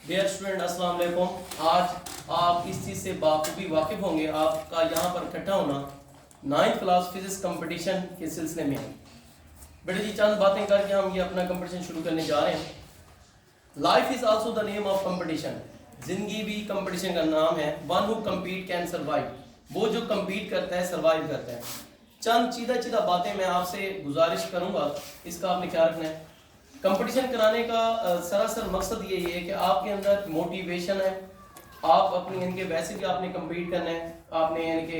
Dear student अस्सलाम वालेकुम। आज आप इस चीज़ से बाखूबी वाकिफ़ होंगे, आपका यहाँ पर इकट्ठा होना 9th क्लास फिजिक्स कंपटीशन के सिलसिले में है। बेटे जी चंद बातें करके हम ये अपना कंपटीशन शुरू करने जा रहे हैं। Life is also the name of competition. ज़िंदगी भी कंपटीशन का नाम है। One who compete can survive. वो जो कम्पीट करता है सर्वाइव करता है। चंद सीधा बातें मैं आपसे गुजारिश करूँगा, इसका आपने ख्याल रखना है। कंपटीशन कराने का सरासर मकसद यही है कि आपके अंदर मोटिवेशन है। आप अपनी यानी कि वैसे भी आपने कम्पीट करना है, आपने यानी कि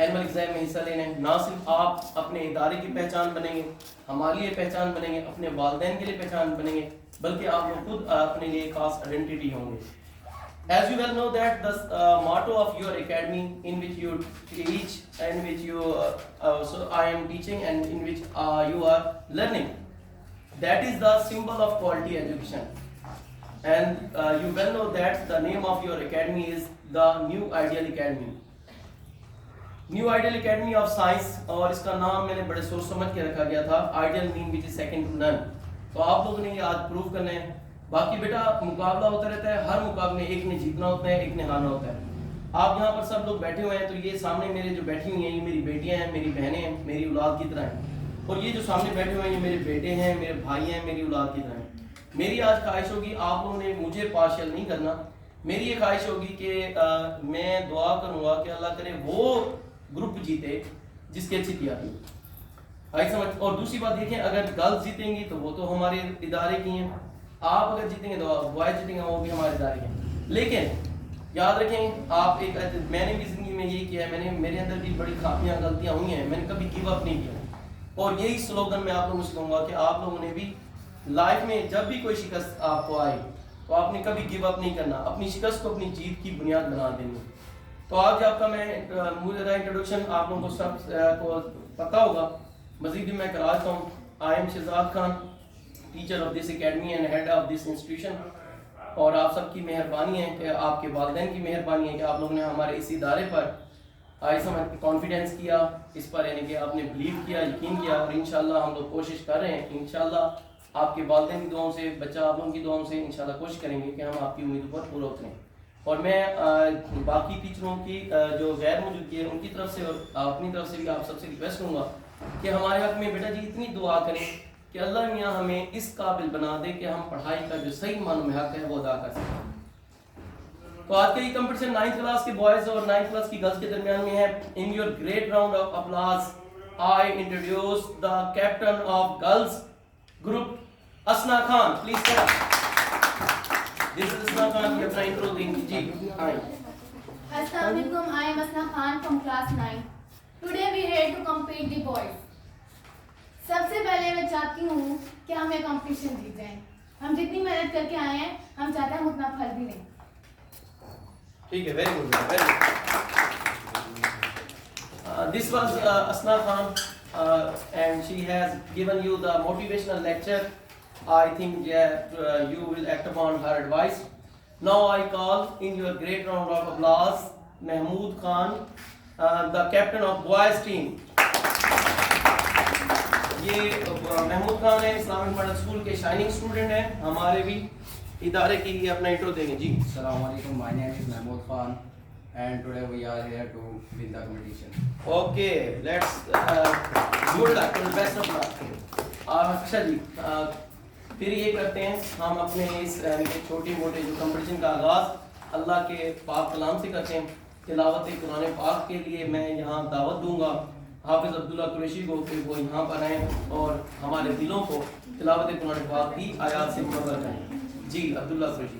एनुअल एग्जाम में हिस्सा लेना है। ना सिर्फ आप अपने इदारे की पहचान बनेंगे, हमारे लिए पहचान बनेंगे, अपने वालिदैन के लिए पहचान बनेंगे, बल्कि आप लोग खुद अपने लिए खास आइडेंटिटी होंगे। As you well know that the motto of your academy, in which you teach, in which you so I am teaching, and in which you are learning, that is the symbol of quality education. And you well know that the name of your academy is the New Ideal Academy. New Ideal Academy of Science, और इसका नाम मैंने बड़े सोच समझ के रखा गया था, Ideal mean which is second to none। तो आप लोगों ने ये आज प्रूव करना है। बाकी बेटा मुकाबला होता रहता है, हर मुकाबले में एक ने जीतना होता है, एक ने हारना होता है। आप यहाँ पर सब लोग बैठे हुए हैं, तो ये सामने मेरे जो बैठी हुई हैं ये मेरी बेटियाँ हैं, मेरी बहनें हैं, मेरी औलाद की तरह हैं। और ये जो सामने बैठे हुए हैं ये मेरे बेटे हैं, मेरे भाई हैं, मेरी औलाद की तरह हैं। मेरी आज ख्वाहिश होगी, आप लोगों ने मुझे पार्शियल नहीं करना। मेरी ये ख्वाहिश होगी कि मैं दुआ करूँगा कि अल्लाह करे वो ग्रुप जीते जिसकी अच्छी तैयारी हो। आई समझ। और दूसरी बात देखें, अगर गर्ल्स जीतेंगी तो वो तो हमारे इदारे की हैं, आप अगर जीतेंगे तो बॉयज जीतेंगे, वो भी हमारे इदारे के। लेकिन याद रखें, आप एक मैंने भी जिंदगी में यही किया है, मेरे अंदर भी बड़ी खामियां गलतियां हुई हैं, मैंने कभी गिव अप नहीं किया। और यही स्लोगन मैं आप लोगों से कहूँगा कि आप लोगों ने भी लाइफ में जब भी कोई शिकस्त आपको आए तो आपने कभी गिव अप नहीं करना, अपनी शिकस्त को अपनी जीत की बुनियाद बना देनी। तो आज आपका मैं मेरा इंट्रोडक्शन आप लोगों को सब को पता होगा, मजीद भी मैं कराता हूँ। I am Shahzad Khan, teacher of this academy and head of this institution. और आप सबकी मेहरबानी है कि आपके वालिदैन की मेहरबानी है कि आप लोगों ने हमारे इस इदारे पर आई समझ कॉन्फिडेंस किया, इस पर यानी कि आपने बिलीव किया, यकीन किया। और इंशाल्लाह हम लोग कोशिश कर रहे हैं, इंशाल्लाह आपके वालिदैन की दुआओं से, बच्चा आप लोगों की दुआओं से इंशाल्लाह कोशिश करेंगे कि हम आपकी उम्मीदों पर पूरा उतरें। और मैं बाकी टीचरों की जो गैर मौजूदगी है उनकी तरफ से और अपनी तरफ से भी आप सबसे रिक्वेस्ट करूँगा कि हमारे हक़ में बेटा जी इतनी दुआ करें कि अल्लाह मियाँ हमें इस काबिल बना दे कि हम पढ़ाई का जो सही मानों में हक़ है वो अदा कर सकें। तो आज का ये कंपटीशन 9th क्लास के बॉयज़ और 9th क्लास की गर्ल्स के दरमियान में है। In your great round of applause I introduce the captain of girls group, Asna Khan. Please sir, this is Asna Khan, ये अपना इंट्रो देंगी जी। Assalamu alaikum, I am Asna Khan from class 9. Today we are here to compete the boys. सबसे पहले मैं चाहती हूँ कि हम ये कंपटीशन जीत जाएं। हम जितनी मेहनत करके आए हैं, हम चाहते हैं हम उतना फल भी लें। ठीक है, very good, very good. This was Asna Khan and she has given you the motivational lecture. I think you will act upon her advice. Now I call in your great round of applause Mahmood Khan, the captain of boys team. ये महमूद खान है, Islamic model school के shining student हैं, हमारे भी इदारे की। ये अपना इंट्रो देंगे जी। अस्सलाम वालेकुम, my name is Mahmood Khan and today we are here to win the competition. Okay, let's good luck and best of luck. अच्छा जी, फिर ये करते हैं हम अपने इस छोटे मोटे जो कंपटीशन का आगाज़ अल्लाह के पाक कलाम से करते हैं। तिलावत कुरान पाक के लिए मैं यहाँ दावत दूंगा हाफिज़ अब्दुल्ला कुरैशी को कि वो यहाँ पर आएँ और हमारे दिलों को तिलावत कुरान पाक की आयात से मुनव्वर करें। जी अब्दुल्ला कुरैशी।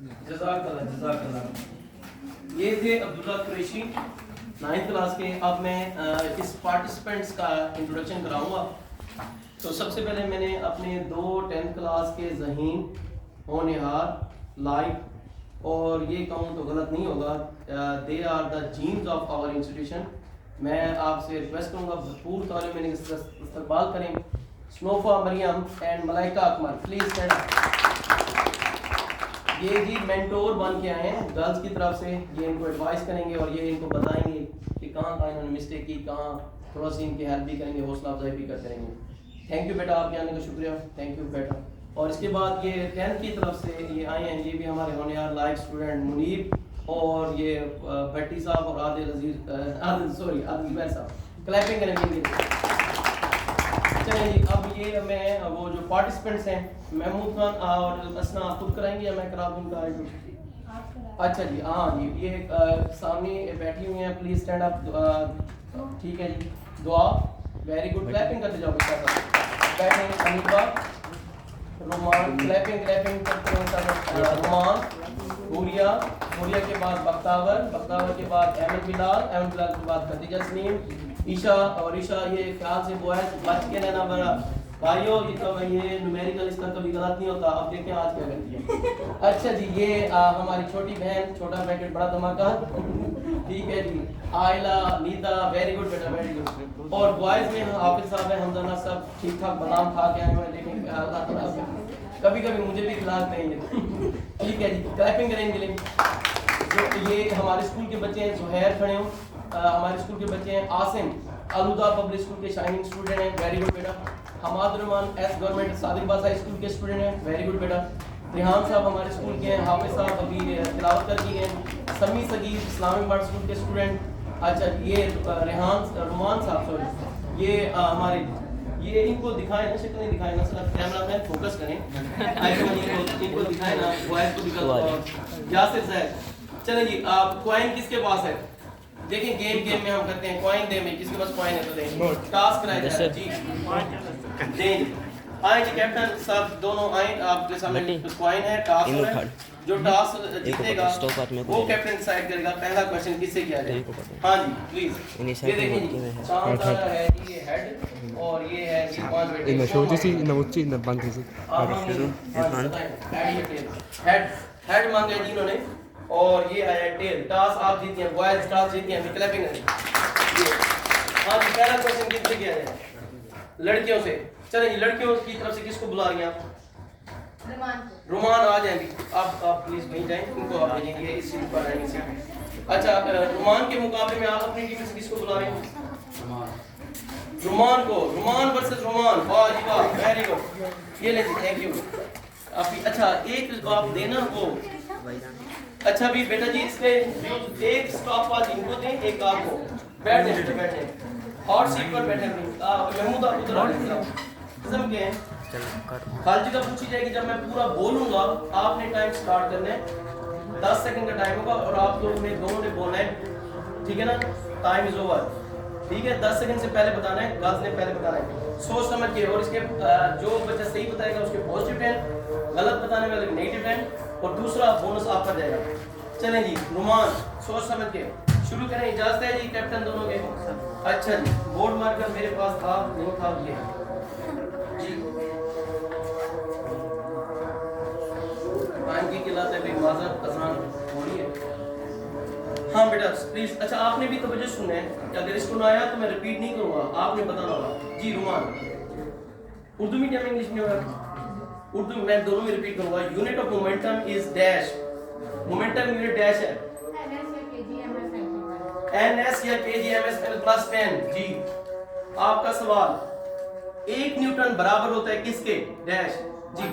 जज़ाकल्लाह जज़ाकल्लाह। ये थे अब्दुल्ला कुरैशी 9th क्लास के। अब मैं इस पार्टिसिपेंट्स का इंट्रोडक्शन कराऊंगा। तो सबसे पहले मैंने अपने 2 10th क्लास के ज़हीन, होनहार, लाइक और ये कहूँ तो गलत नहीं होगा, they are the genes of our institution. मैं आपसे रिक्वेस्ट करूँगा भरपूर तौर में इस्तकबाल करें। Snofa Mariam and Malaika Akmal, please stand up. ये जी मेंटोर बन के आए हैं गर्ल्स की तरफ से। ये इनको एडवाइस करेंगे और ये इनको बताएंगे कि कहाँ कहाँ इन्होंने मिस्टेक की, कहाँ थोड़ा सी इनकी हेल्प भी करेंगे, हौसला अफजाई भी करते रहेंगे। थैंक यू बेटा, आपके आने का शुक्रिया, थैंक यू बेटा। और इसके बाद ये 10th की तरफ से ये आए हैं, ये भी हमारे होनहार लाइक स्टूडेंट मुनीब और ये भट्टी साहब और आदिल जुबैर साहब, क्लैपिंग करेंगे। चलिए जी, अब ये मैं वो जो पार्टिसिपेंट्स हैं महमूद खान और असना खुद कराएंगे या मैं करा दूँ उनका? अच्छा जी, हाँ जी, ये सामने बैठी हुई हैं, प्लीज स्टैंड अप। ठीक है जी, दुआ, वेरी गुड, क्लैपिंग करते जाओ बेटा। बैठेंगे अनीबा, रोमान, क्लैपिंग क्लैपिंग करते हैं। रोमान, हुरिया, हुरिया के बाद बख्तावर, बख्तावर के बाद अहमद बिलाल, अहमद बिलाल के बाद खदीजा सलीम, ईशा और ईशा ये ख्याल से बॉयज बच के रहना बड़ा भाइयों, ये तो ये न्यूमेरिकल इसका कभी गलत नहीं होता। अब देखें आज क्या करती है। अच्छा जी, ये हमारी छोटी बहन, छोटा ब्रैकेट बड़ा धमाका, ठीक है जी, आयला, नीता, वेरी गुड बेटा, वेरी गुड। और बॉयज में हाफिज साहब है, हमदाना सब ठीक ठाक बादाम खा के आए हुए हैं, लेकिन अल्लाह ताला से कभी कभी मुझे भी खिलाते हैं। ठीक है जी, क्लैपिंग करेंगे। जो ये हमारे स्कूल के बच्चे हैं, जुहैर खड़े हो, हमारे स्कूल के बच्चे हैं, आसिम अलुदा पब्लिक स्कूल के शाइनिंग स्टूडेंट हैं, वेरी गुड बेटा। हमाद रहमान एस गवर्नमेंट सादिक बादशाह स्कूल के स्टूडेंट हैं, वेरी गुड बेटा। रिहान साहब हमारे स्कूल के हैं, हाफिज साहब अभी तिलावत कर की हैं, समी सगीर इस्लामी बार्ड स्कूल के स्टूडेंट। अच्छा, ये रुमान साहब, सॉरी, ये हमारे ये इनको दिखाएं ना, शक्ल नहीं दिखाएं ना, सिर्फ कैमरा मैन फोकस करें, इनको दिखाएं ना, बॉयज को दिखाओ। यासिर साहब, चलें जी, आप कॉइन किसके पास है? देखिए गेम में हम करते हैं कॉइन दे में, किसके पास कॉइन है तो दें। टास्क कराया जाए जी, दें आए जी, कैप्टन साहब दोनों आए, आपके सामने कॉइन है, टास्क है। जो टास्क जीतेगा वो कैप्टन डिसाइड करेगा पहला क्वेश्चन किससे किया जाए। हाँ जी प्लीज, ये देखिए चांद तारा है, ये हेड और ये है जी 5 बेटे। हेड मांगे जी इन्होंने और ये आया टेल। टास्क आप जीते हैं, बॉयज टास्क जीते हैं, क्लैपिंग करें। हाँ जी, पहला क्वेश्चन किससे किया जाए? लड़कियों से। चलें जी, लड़कियों की तरफ से किसको बुला रही हैं आप? रुमान आ जाएंगे, आप प्लीज वहीं जाएं, उनको आप भेजेंगे इस सीट पर आएंगे सीट। अच्छा, रुमान के मुकाबले में आप अपनी टीम से किसको बुला रहे हैं? रुमान को, रुमान वर्सेस रुमान, वाह जी वाह, वेरी गुड। ये ले जी, थैंक यू। अच्छा, एक आप देना वो, अच्छा भी बेटा जी, इसमें एक स्टॉप वाच इनको दें, एक आपको। बैठ जाए बेटा, बैठ जाए, हॉट सीट पर बैठे। महमूद आप उधर आ जाइए, किस्म के हैं। खालजी का पूछी जाएगी, जब मैं पूरा बोलूंगा आपने टाइम स्टार्ट करना है, 10 सेकंड का टाइम होगा और आप लोग ने दोनों ने बोलना है, ठीक है ना? टाइम इज ओवर, ठीक है? 10 सेकंड से पहले बताना है, गर्ल्स ने पहले बताना है, सोच समझ के। और इसके जो बच्चा सही बताएगा उसके पॉजिटिव 10, गलत बताने वाले नेगेटिव 10 और दूसरा बोनस आपका जाएगा। चलें जी, रुमान सोच समझ के शुरू करें, इजाजत है जी कैप्टन दोनों के? अच्छा जी, बोर्ड मार्कर मेरे पास था नहीं था, ये जी टाइम की खिलाते भी माजरत अजान हो रही है। हाँ बेटा प्लीज। अच्छा, आपने भी तवज्जो सुनना है, अगर इसको ना आया तो मैं रिपीट नहीं करूंगा, आपने बताना होगा जी। रुमान, उर्दू मीडियम इंग्लिश में होगा? उर्दू मैं दोनों में रिपीट करूंगा। Unit of momentum is dash, momentum unit dash है NS या kgms प्लस 10 जी। आपका सवाल, 1 न्यूटन बराबर होता है किसके? डैश जी,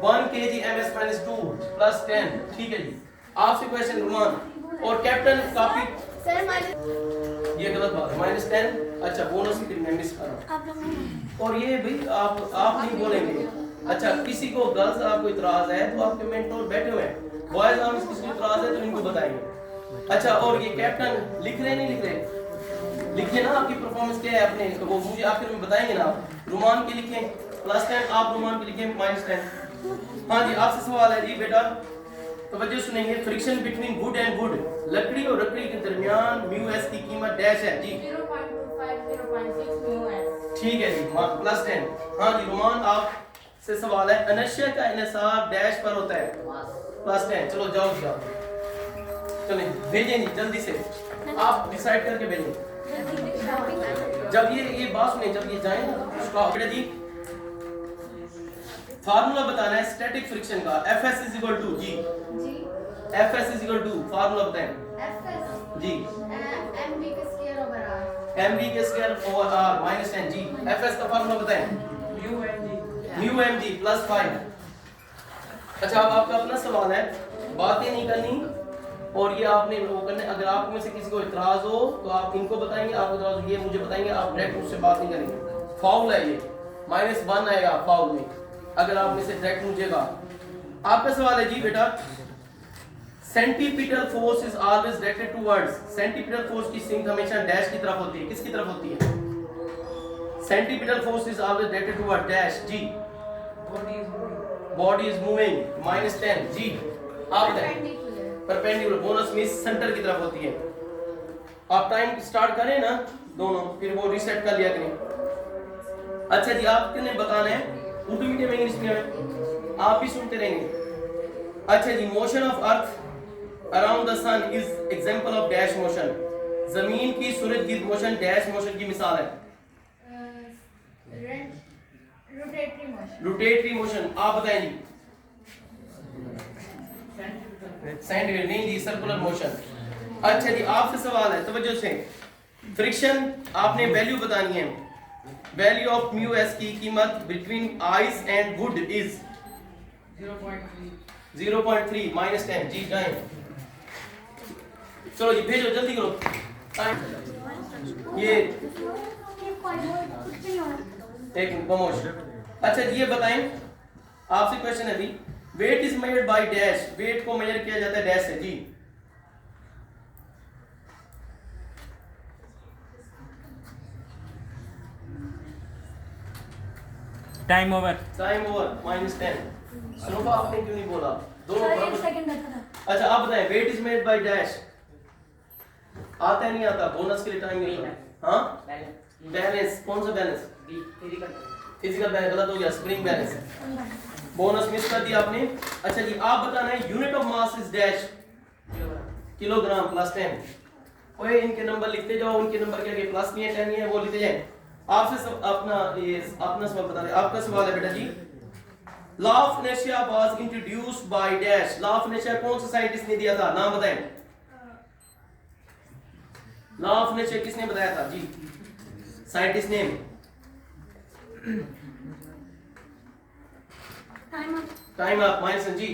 1 kgms माइनस 2 प्लस 10, ठीक है जी। आपसे क्वेश्चन रुमान और कैप्टन कॉपी सर माइनस, ये गलत बात है, माइनस 10। अच्छा, बोनस की मैं मिस कर रहा हूं। और ये भाई आप नहीं बोलेंगे। अच्छा, किसी को गर्ल्स आपको इतराज है तो आपके मेंटोर बैठे हुए हैं, बॉयज आप किसी को इतराज है तो इनको बताएंगे। अच्छा, और ये कैप्टन लिख रहे नहीं लिख रहे? लिखिए ना, आपकी परफॉर्मेंस क्या है अपने, वो मुझे आखिर में बताएंगे ना। आप रुमान के लिखें प्लस 10, आप रुमान के लिखें माइनस 10। हाँ जी, आपसे सवाल है जी बेटा, तवज्जो सुनेंगे, friction between would and would, लकड़ी और लकड़ी के दरमियान म्यू एस की कीमत डैश है जी। 0.25 0.6 ठीक है जी, प्लस 10। हाँ जी रोमान आप से सवाल है, अनश्य का इनसाब डैश पर होता है प्लस 10। चलो जाओ जी आप, चलें भेजें जी जल्दी से, आप डिसाइड करके भेजें। जब ये बात सुने, जब ये जाए ना उसका जी फार्मूला बताना है स्टैटिक फ्रिक्शन का। Fs जी जी Fs फार्मूला बताएं जी। mv का स्क्वायर ओवर r mv के स्क्वायर ओवर r माइनस 10 जी। Fs का फार्मूला बताएं म्यू mg प्लस 5। अच्छा अब आपका अपना सवाल है, बातें नहीं करनी और ये आपने वो करने। अगर आप में से किसी को इतराज हो तो आप इनको बताएंगे, आपको इतराज हो ये मुझे बताएंगे, आप डायरेक्ट मुझसे बात नहीं करेंगे। फाउल है ये, -1 आएगा फाउल में अगर आप में से डायरेक्ट पूछेगा। आपका सवाल है जी बेटा, centripetal force is always directed towards, centripetal force की सिंक हमेशा डैश की तरफ होती है, किसकी तरफ होती है? Centripetal force is always directed toward dash जी। बॉडी इज मूविंग -10 जी। आप बताएं परपेंडिकुलर, बोनस मिस सेंटर की तरफ होती है। आप टाइम स्टार्ट करें ना दोनों, फिर वो रीसेट कर लिया करें। अच्छा जी आपने बताना है उर्दू मीडियम में इंग्लिश मीडियम में, आप भी सुनते रहेंगे। अच्छा जी, motion of earth around the sun is example of dash motion, जमीन की सूरजगिर्द मोशन डैश मोशन की मिसाल है। रोटेटरी मोशन आप बताएं जी। सेंटीग्रेड नहीं जी, सर्कुलर मोशन। अच्छा जी आपसे सवाल है, तवज्जो से, फ्रिक्शन आपने वैल्यू बतानी है। वैल्यू ऑफ म्यू एस की कीमत between ice and would is 0.3 -10 जी। जाएं चलो जी भेजो जल्दी करो ये एक प्रमोश। अच्छा जी ये बताएं, आपसे क्वेश्चन है अभी, weight is measured by dash, weight को मेजर किया जाता है डैश से जी। Time over -10। सुनोबा आपने क्यों नहीं बोला? दोनों बराबर। सेकंड था। अच्छा आप बताएं, weight is made by dash, आता है नहीं आता? बोनस के लिए टाइम मिलता है। हाँ बैलेंस, कौन सा बैलेंस? फिजिकल बैलेंस गलत हो गया, स्प्रिंग बैलेंस। बोनस मिस कर दिया आपने। अच्छा जी आप बताना है unit of mass is dash, kilogram +10। ओए इनके नंबर लिखते जाओ, उनके नंबर के आगे प्लस नहीं है 10 नहीं है वो लिखते जाए। आपसे अपना सवाल बता रहे। आपका सवाल है बेटा जी, law of inertia was introduced by dash, law of inertia कौन सा साइंटिस्ट ने दिया था? नाम बताएं। लॉ ऑफ इनर्शिया किसने बताया था जी? Scientist name. टाइम अप -10 जी।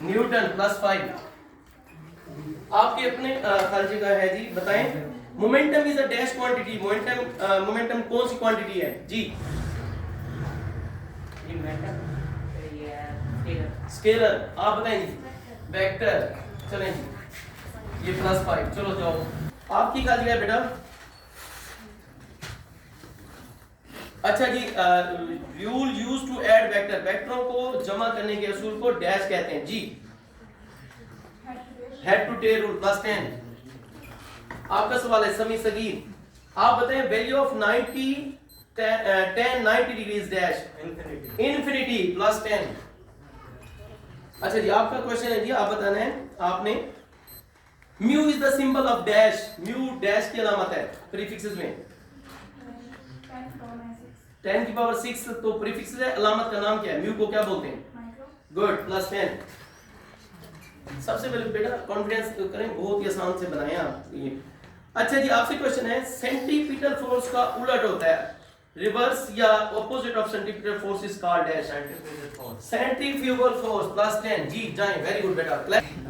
न्यूटन +5। आपके अपने खर्चे का है जी, बताएं। Momentum is a dash quantity, momentum कौन सी क्वांटिटी है जी? स्केलर आप बताएं जी। वेक्टर। चलें जी ये +5। चलो जाओ आपकी खाली है बेटा। अच्छा जी rule use to add vector, वेक्टरों को जमा करने के असूल को डैश कहते हैं जी। Head to tail rule +10। आपका सवाल है समी सगीर, आप बताएं value of 90 10 90 degrees dash infinity +10। अच्छा जी आपका क्वेश्चन है जी, आप बताना है आपने, mu is the symbol of dash, mu dash की अलामत है प्रीफिक्सेस में। 10⁻⁶ तो प्रीफिक्सेस है, अलामत का नाम क्या है? म्यू को क्या बोलते हैं? गुड +10। सबसे पहले बेटा कॉन्फिडेंस करें, बहुत ही आसान से बनाए आप ये। अच्छा जी आपसे क्वेश्चन है, सेंटीपिटल फोर्स का उलट होता है, रिवर्स या opposite of centripetal force is called dash, centrifugal force +10 जी। जाएं वेरी गुड बेटा।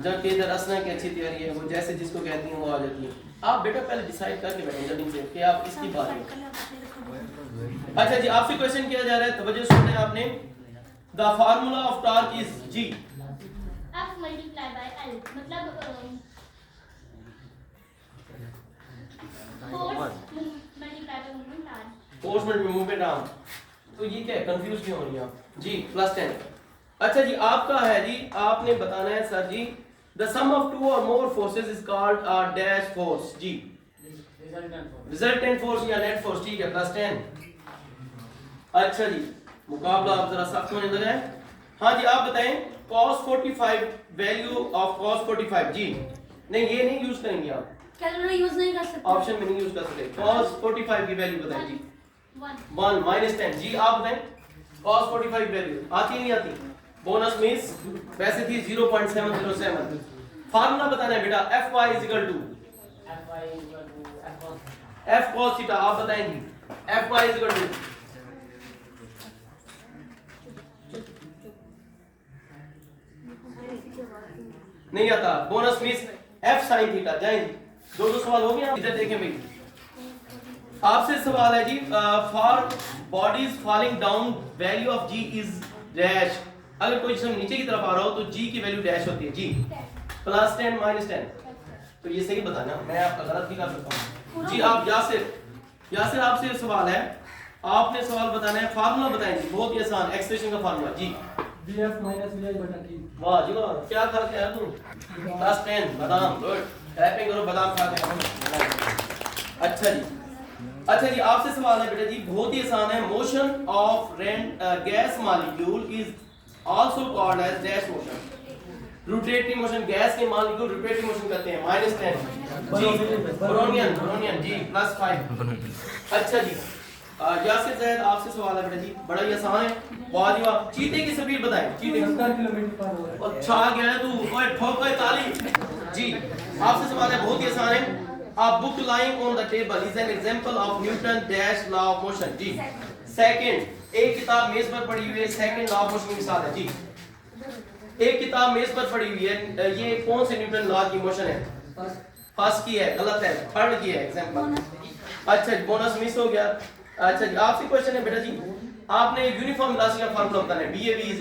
जब के इधर असना की अच्छी तैयारी है, वो जैसे जिसको कहती हैं वो आ जाती है। आप बेटा पहले डिसाइड करके बैठें जल्दी से कि आप इसकी बात में। अच्छा जी आपसे क्वेश्चन किया जा रहा है, तवज्जो सुनना है आपने। The formula of torque is जी। F multiplied by L, मतलब force multiplied by movement arm। Force में मूवमेंट आर्म। तो ये क्या है, कंफ्यूज क्यों हो रही हैं आप जी? +10। अच्छा जी, आपका है जी, आपने बताना है sir ji, the sum of two और more forces is called a dash force जी, रिजल्टेंट फोर्स या नेट फोर्स, ठीक है, +10। अच्छा जी, मुकाबला आप जरा सख्त होने लगा है। हाँ जी, आप बताएं cos 45, वैल्यू ऑफ cos 45 जी। नहीं, ये नहीं यूज करेंगे आप, कैलकुलेटर यूज नहीं कर सकते। ऑप्शन में नहीं यूज कर सकते। cos 45 की वैल्यू बताएं जी। 1 -10 जी। आप बताएं cos 45 वैल्यू आती है नहीं आती? बोनस मींस वैसे थी 0.707। फार्मूला बताना है बेटा, fy f cos थीटा। आप बताएंगे fy नहीं आता, bonus means f sin theta. जाएं जी, दो सवाल हो गए। इधर देखें भाई, आपसे सवाल है जी, for bodies falling down value of g is dash. अगर कोई जिसम नीचे की तरफ आ रहा हो तो g की वैल्यू डैश होती है जी, +10 -10। तो ये सही बताना, मैं आपका गलत भी कर सकता हूँ जी। आप यासिर आपसे सवाल है, आपने सवाल बताना है, फार्मूला बताएंगे, बहुत ही आसान एक्सप्रेशन का फार्मूला जी। bf minus vi/t। वाह जी वाह, क्या खा के आया तू? +10 बादाम, गुड, क्लैपिंग करो, बादाम खा के आया। अच्छा जी, अच्छा जी, आपसे सवाल है बेटा जी, बहुत ही आसान है, motion of gas molecule is also called as dash motion. Rotating motion, gas के मॉलिक्यूल रोटेटिंग मोशन करते हैं। -10 जी, ब्रोनियन जी, +5। अच्छा जी, यासिर ज़ैद आपसे सवाल है बेटा जी, बड़ा ही आसान है, वाह जी वाह। चीते की स्पीड बताएं, चीते 70 किलोमीटर/आवर। अच्छा गया है तू, ओए ठोक ओए ताली जी। आपसे सवाल है, बहुत ही आसान है, a book lying on the table is an example of Newton dash law of motion जी। सेकंड, एक किताब मेज पर पड़ी हुई है, सेकंड लॉ ऑफ मोशन की मिसाल है जी। एक किताब मेज पर पड़ी हुई है, ये कौन से न्यूटन लॉ की मोशन है? फर्स्ट की है, गलत है, थर्ड की है एग्जांपल। अच्छा, बोनस मिस हो गया। अच्छा जी, आपसे क्वेश्चन है बेटा जी, आपने यूनिफॉर्म वेलोसिटी का फार्मूला बताना है, BAV =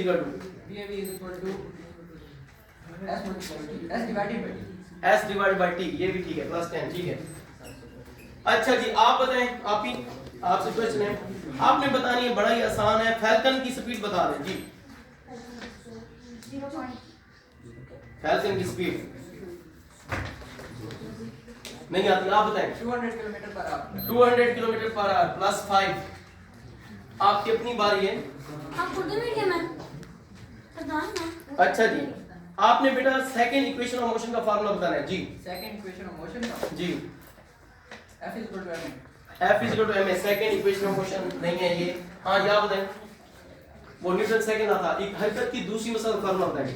S/T। ये भी ठीक है, +10, ठीक है। अच्छा जी, आप बताएं, आपसे क्वेश्चन है, आपने बतानी है, बड़ा ही आसान है, फैल्कन की स्पीड बता दें जी। फैल्कन की स्पीड नहीं आती, आप बताएं। 200 किलोमीटर/आवर। 200 किलोमीटर/आवर +5। आपकी अपनी बारी है। आप उर्दू मीडियम है प्रधान ना। अच्छा जी, आपने बेटा सेकंड इक्वेशन ऑफ मोशन का फार्मूला बताना है जी। सेकंड इक्वेशन ऑफ मोशन का जी, F = ma। F = ma, second equation of motion नहीं है ये। हाँ, या बताएं, वो न्यूटन सेकंड आता, एक हरकत की दूसरी मसल का फार्मूला बताएं।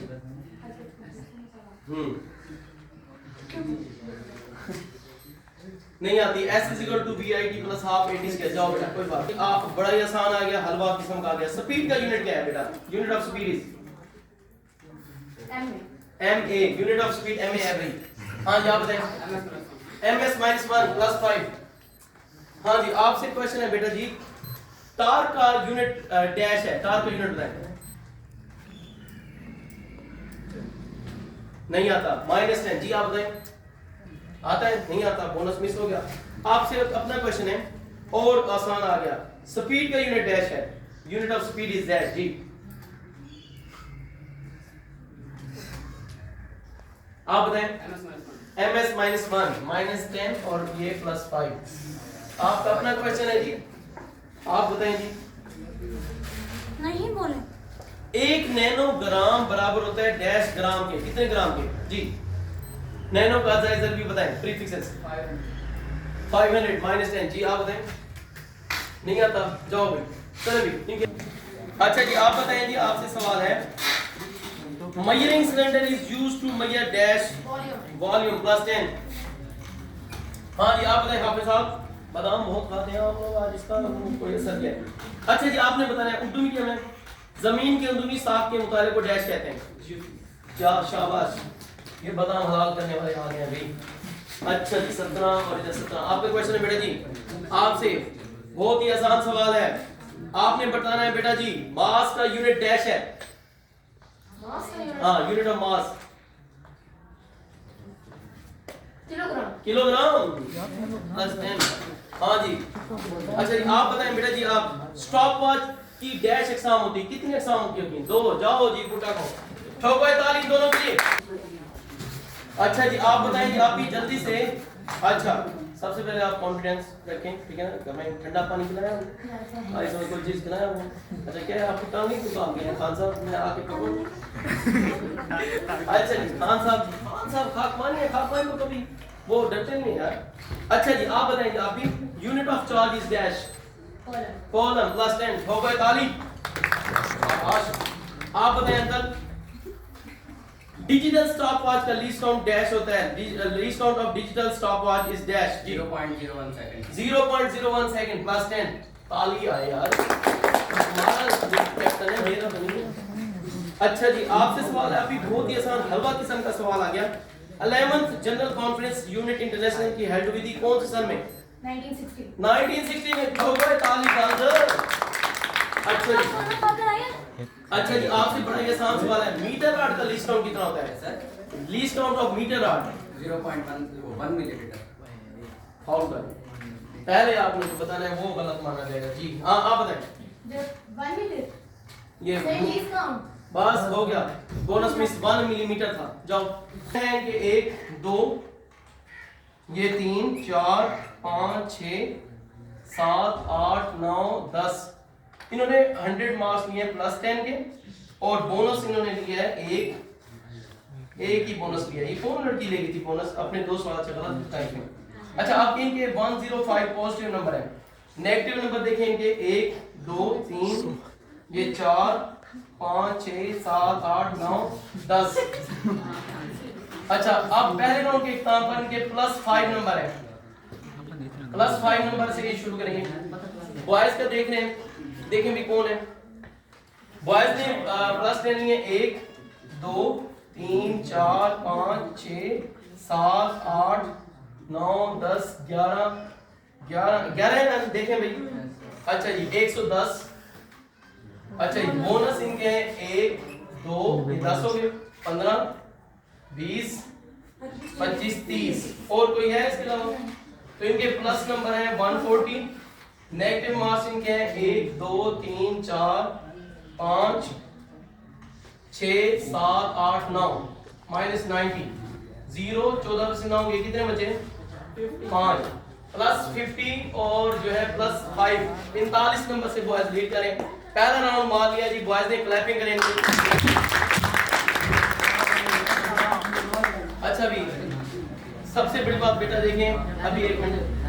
नहीं आती, S = VIT + ½ AT²। जाओ बेटा, कोई बात नहीं, आप बड़ा ही आसान आ गया, हलवा किस्म का आ गया। स्पीड का यूनिट क्या है बेटा? Unit of speed is MA, unit of speed MA है भाई। हाँ जी, आप बताएं। MS - 1 +5। हाँ जी, आपसे क्वेश्चन है बेटा जी, टार्क का यूनिट डैश है, टार्क का यूनिट बताएं। नहीं आता, -10 जी। आप बताएं, आता है? नहीं आता, बोनस मिस हो गया। आपसे अपना क्वेश्चन है, और आसान आ गया, स्पीड का यूनिट डैश है, unit of speed is that जी। आप बताएं। MS - 1 -10 और ये +5। आपका अपना क्वेश्चन है जी, आप बताएं जी। नहीं बोले। 1 नैनोग्राम बराबर होता है डैश ग्राम के, कितने ग्राम के जी? नैनो का जायजा भी बताएं, प्रीफिक्सेस। 500 -10 जी। आप बताएं। नहीं आता, जाओ भाई, चलो भी ठीक है। अच्छा जी, आप बताएं जी, आपसे सवाल है, measuring cylinder is used to measure dash volume +10। हाँ जी, आप बताएं हाफिज साहब, बादाम बहुत खाते हैं आप लोग, आज इसका कोई असर क्या है? अच्छा जी, आपने बताना है, उर्दू मीडियम में जमीन के अंदरूनी साख के मुताले को डैश कहते हैं। क्या शाबाश, ये बादाम हलाल करने वाले आ गए भाई। अच्छा जी, 17 और इधर 17। आपका क्वेश्चन है बेटा जी, आपसे बहुत ही आसान सवाल है, आपने बताना है बेटा जी, मास का यूनिट डैश है। हाँ, यूनिट ऑफ मास किलोग्राम +10। हाँ जी। अच्छा जी, आप बताएं बेटा जी, आप स्टॉप वॉच की डैश एग्जाम होती है, कितनी एग्जाम होती है? 2। जाओ जी गुटा को ठोको ताली दोनों के लिए। अच्छा जी आप बताएं आप भी जल्दी से। अच्छा सबसे पहले आप कॉन्फिडेंस रखें, ठीक है ना? घर में ठंडा पानी पिलाया हो? इसमें कोई चीज खिलाया हो? अच्छा क्या है आपकी टांग नहीं क्यों काम गया खान साहब? मैं आके पकड़ूं? अच्छा जी खान साहब खाक मानिए को कभी वो डरते नहीं यार। अच्छा जी आप बताएंगे आप भी unit of charge is dash column plus 10 हो गए ताली। आप बताएं अंकल डिजिटल स्टॉपवॉच का लीस्ट काउंट डैश होता है। Least count of digital stopwatch is dash 0.01 second. 0.01 second plus 10 ताली आए यार हमारा कैप्टन है मेरा नहीं। अच्छा जी आपसे सवाल है अभी बहुत ही आसान हलवा किस्म का सवाल आ गया। 11th general conference unit international की हेल्ड हुई थी कौन से सन में? 1960 में। हो गए ताली बांधो। अच्छा जी आपसे बड़ा ये आसान सवाल है मीटर रॉड का लीस्ट काउंट कितना होता है sir? Least count of metre rod 0.1 millimetre. Foul कर पहले आपने जो बताना है वो गलत माना जाएगा जी। हाँ आप बताएं ये बस हो गया बोनस में 1 मिलीमीटर था। जाओ है कि 1 2 ये 3 4 5 6 7 8 9 10 इन्होंने 100 मार्क्स लिए प्लस 10 के और बोनस इन्होंने लिया है एक ही बोनस लिया। ये कौन लड़की ले गई थी बोनस अपने 2 सवाल से गलत टाइप में। अच्छा आप इनके 105 पॉजिटिव नंबर है। नेगेटिव नंबर देखें इनके 1 2 3 ये 4 5 6 7 8 9 10। अच्छा अब पहले राउंड के एग्जाम पर इनके +5 नंबर है। +5 नंबर से ये शुरू करेंगे। बॉयज का देख रहे हैं देखें भी कौन है। बॉयज ने +10 लिए 1 2 3 4 5 6 7 8 9 10 11 है देखें भाई। अच्छा जी 110। अच्छा जी बोनस इनके हैं 1 2 ये 10 हो गए 15 20 25 30 और कोई है इसके अलावा? तो इनके प्लस नंबर है 140। नेगेटिव मार्क्स इनके हैं 1 2 3 4 5 6 7 8 9 -90 0 14 से 9 ये कितने बचे? 5 +50 और जो है +5 45 नंबर से बॉयज लीड करें। पहला राउंड मार लिया जी बॉयज ने क्लैपिंग करेंगे। अच्छा भी सबसे बड़ी बात बेटा देखें अभी 1 मिनट